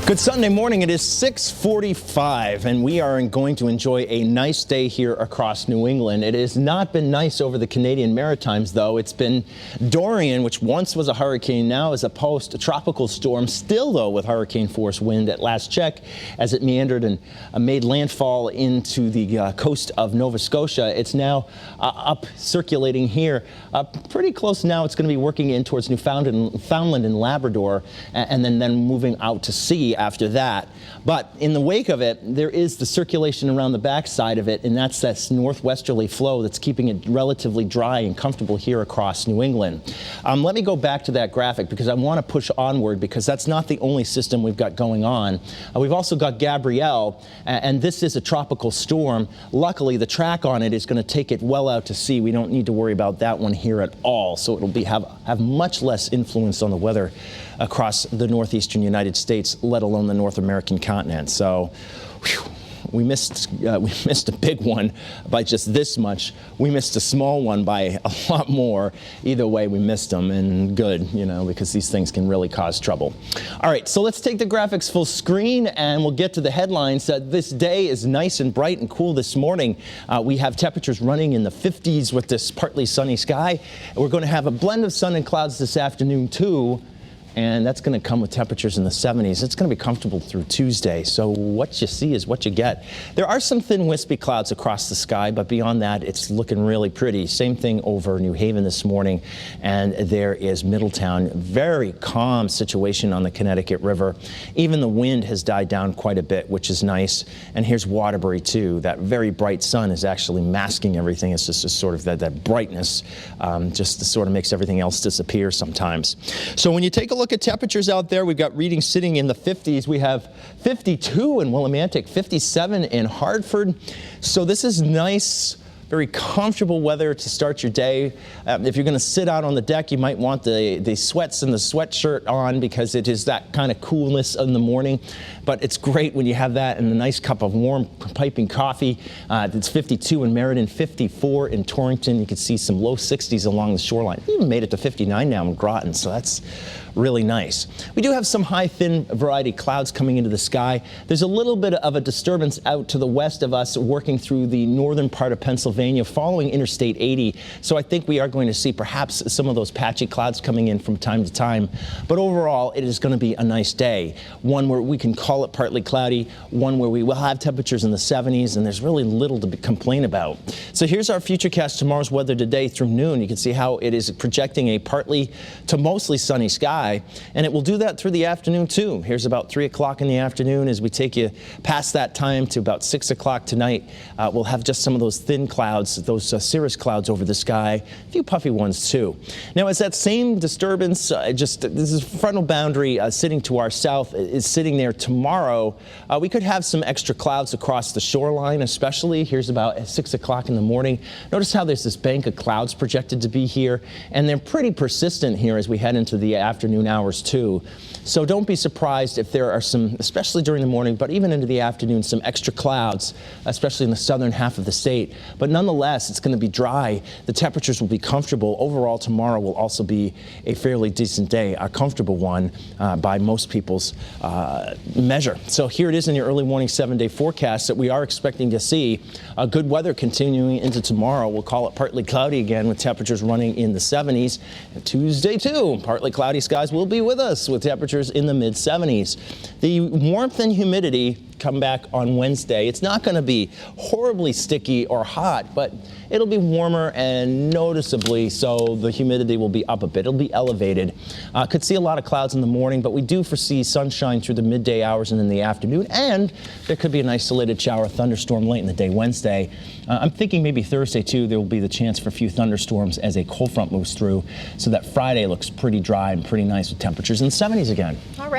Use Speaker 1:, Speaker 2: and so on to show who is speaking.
Speaker 1: Good Sunday morning. It is 6:45, and we are going to enjoy a nice day here across New England. It has not been nice over the Canadian Maritimes, though. It's been Dorian, which once was a hurricane, now is a post-tropical storm, still, though, with hurricane-force wind at last check as it meandered and made landfall into the coast of Nova Scotia. It's now up circulating here pretty close now. It's going to be working in towards Newfoundland and Labrador, and then moving out to sea after that. But in the wake of it, there is the circulation around the backside of it, and that's this northwesterly flow that's keeping it relatively dry and comfortable here across New England. Let me go back to that graphic because I want to push onward, because that's not the only system we've got going on. We've also got Gabrielle, and this is a tropical storm. Luckily, the track on it is going to take it well out to sea. We don't need to worry about that one here at all, so it'll have much less influence on the weather across the northeastern United States, let alone the North American continent. So, whew, we missed a big one by just this much. We missed a small one by a lot more. Either way, we missed them, and good, because these things can really cause trouble. All right, so let's take the graphics full screen, and we'll get to the headlines. This day is nice and bright and cool this morning. We have temperatures running in the 50s with this partly sunny sky. We're going to have a blend of sun and clouds this afternoon, too. And that's going to come with temperatures in the 70s. It's going to be comfortable through Tuesday. So what you see is what you get. There are some thin wispy clouds across the sky, but beyond that, it's looking really pretty. Same thing over New Haven this morning. And there is Middletown. Very calm situation on the Connecticut River. Even the wind has died down quite a bit, which is nice. And here's Waterbury, too. That very bright sun is actually masking everything. It's just a sort of that brightness just sort of makes everything else disappear sometimes. So when you take a look at temperatures out there, we've got readings sitting in the 50s. We have 52 in Willimantic, 57 in Hartford. So this is nice, very comfortable weather to start your day. If you're going to sit out on the deck, you might want the sweats and the sweatshirt on, because it is that kind of coolness in the morning. But it's great when you have that and a nice cup of warm piping coffee. It's 52 in Meriden, 54 in Torrington. You can see some low 60s along the shoreline. We even made it to 59 now in Groton, so that's really nice. We do have some high, thin variety clouds coming into the sky. There's a little bit of a disturbance out to the west of us working through the northern part of Pennsylvania following Interstate 80. So I think we are going to see perhaps some of those patchy clouds coming in from time to time. But overall, it is going to be a nice day. One where we can call it partly cloudy, one where we will have temperatures in the 70s, and there's really little to complain about. So here's our futurecast tomorrow's weather today through noon. You can see how it is projecting a partly to mostly sunny sky. And it will do that through the afternoon, too. Here's about 3 o'clock in the afternoon. As we take you past that time to about 6 o'clock tonight, we'll have just some of those thin clouds, those cirrus clouds over the sky, a few puffy ones, too. Now, as that same disturbance, this is frontal boundary sitting to our south, is sitting there tomorrow, we could have some extra clouds across the shoreline, especially. Here's about 6 o'clock in the morning. Notice how there's this bank of clouds projected to be here, and they're pretty persistent here as we head into the afternoon hours too. So don't be surprised if there are some, especially during the morning, but even into the afternoon, some extra clouds, especially in the southern half of the state. But nonetheless, it's going to be dry. The temperatures will be comfortable. Overall, tomorrow will also be a fairly decent day, a comfortable one by most people's measure. So here it is in your early morning 7-day forecast that we are expecting to see good weather continuing into tomorrow. We'll call it partly cloudy again with temperatures running in the 70s. And Tuesday too, partly cloudy skies will be with us with temperatures in the mid-70s. The warmth and humidity come back on Wednesday. It's not going to be horribly sticky or hot, but it'll be warmer, and noticeably so the humidity will be up a bit. It'll be elevated. Could see a lot of clouds in the morning, but we do foresee sunshine through the midday hours and in the afternoon, and there could be an isolated shower thunderstorm late in the day Wednesday. I'm thinking maybe Thursday too there will be the chance for a few thunderstorms as a cold front moves through, so that Friday looks pretty dry and pretty nice with temperatures in the 70s again.
Speaker 2: All right.